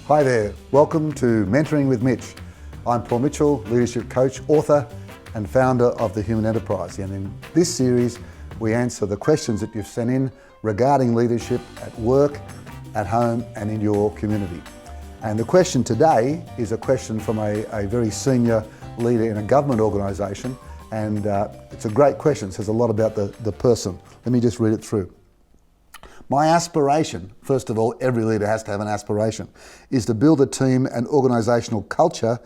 Hi there, welcome to Mentoring with Mitch. I'm Paul Mitchell, leadership coach, author and founder of The Human Enterprise. And in this series, we answer the questions that you've sent in regarding leadership at work, at home and in your community. And the question today is a question from a very senior leader in a government organisation, and it's a great question. It says a lot about the person. Let me just read it through. My aspiration, first of all, every leader has to have an aspiration, is to build a team and organisational culture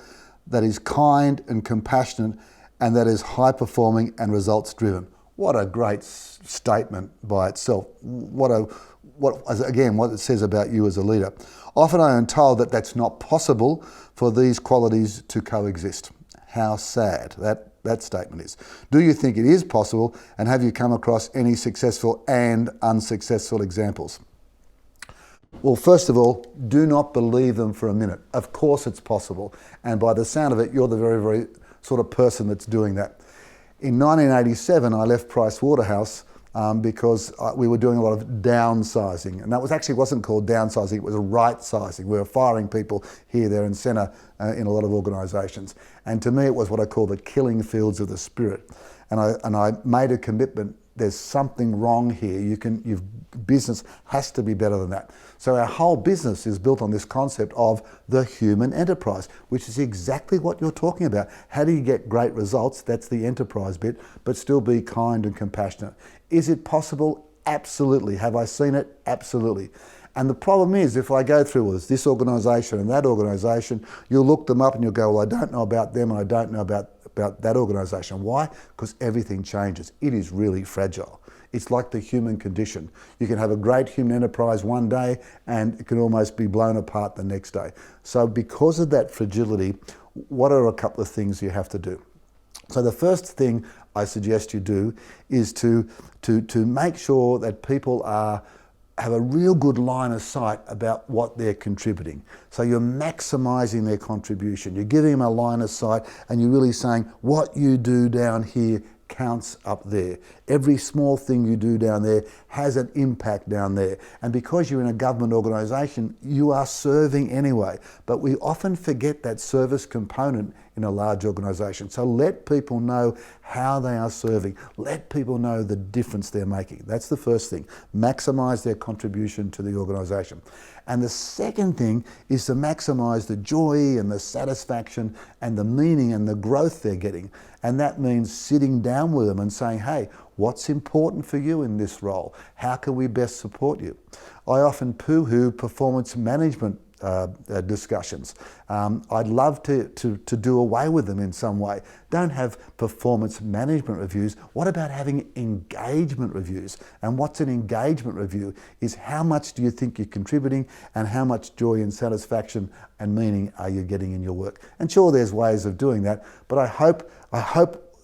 that is kind and compassionate and that is high performing and results driven. What a great statement by itself. What it says about you as a leader. Often I am told that that's not possible for these qualities to coexist. How sad that statement is. Do you think it is possible, and have you come across any successful and unsuccessful examples? Well, first of all, do not believe them for a minute. Of course it's possible, and by the sound of it, you're the very, very sort of person that's doing that. In 1987, I left Price Waterhouse because we were doing a lot of downsizing, and that wasn't called downsizing, it was right sizing. We were firing people here, there and centre in a lot of organisations. And to me it was what I call the killing fields of the spirit. And I made a commitment, there's something wrong here, business has to be better than that. So our whole business is built on this concept of the human enterprise, which is exactly what you're talking about. How do you get great results? That's the enterprise bit, but still be kind and compassionate. Is it possible? Absolutely. Have I seen it? Absolutely. And the problem is, if I go through this organisation and that organisation, you'll look them up and you'll go, well, I don't know about them and I don't know about that organisation. Why? Because everything changes. It is really fragile. It's like the human condition. You can have a great human enterprise one day and it can almost be blown apart the next day. So because of that fragility, what are a couple of things you have to do? So the first thing I suggest you do is to make sure that people have a real good line of sight about what they're contributing. So you're maximising their contribution. You're giving them a line of sight and you're really saying what you do down here counts up there. Every small thing you do down there has an impact down there. And because you're in a government organisation, you are serving anyway. But we often forget that service component in a large organisation. So let people know how they are serving. Let people know the difference they're making. That's the first thing. Maximise their contribution to the organisation. And the second thing is to maximise the joy and the satisfaction and the meaning and the growth they're getting. And that means sitting down with them and saying, hey, what's important for you in this role? How can we best support you? I often poo-hoo performance management discussions. I'd love to do away with them in some way. Don't have performance management reviews. What about having engagement reviews? And what's an engagement review is how much do you think you're contributing and how much joy and satisfaction and meaning are you getting in your work? And sure, there's ways of doing that, but I hope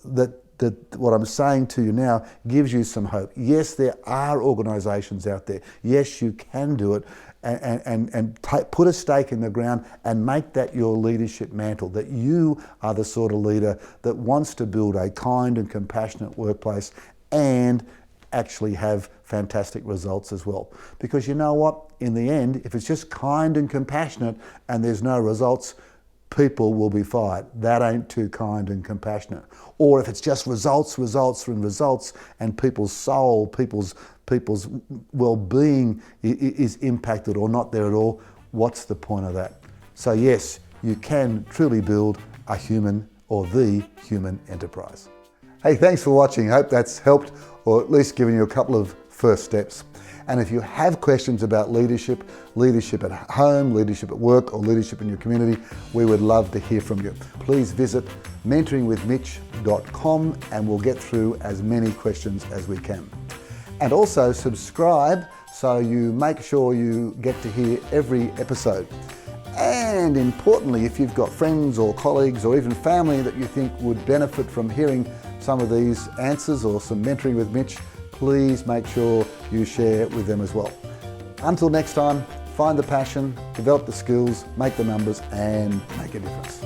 that what I'm saying to you now gives you some hope. Yes, there are organisations out there. Yes, you can do it. And put a stake in the ground and make that your leadership mantle, that you are the sort of leader that wants to build a kind and compassionate workplace and actually have fantastic results as well. Because you know what? In the end, if it's just kind and compassionate and there's no results, people will be fired. That ain't too kind and compassionate. Or if it's just results, and people's soul, people's well-being is impacted or not there at all, what's the point of that? So yes, you can truly build a human or the human enterprise. Hey, thanks for watching. I hope that's helped or at least given you a couple of first steps. And if you have questions about leadership at home, leadership at work, or leadership in your community, we would love to hear from you. Please visit mentoringwithmitch.com and we'll get through as many questions as we can. And also subscribe so you make sure you get to hear every episode. And importantly, if you've got friends or colleagues or even family that you think would benefit from hearing some of these answers or some mentoring with Mitch, please make sure you share with them as well. Until next time, find the passion, develop the skills, make the numbers, and make a difference.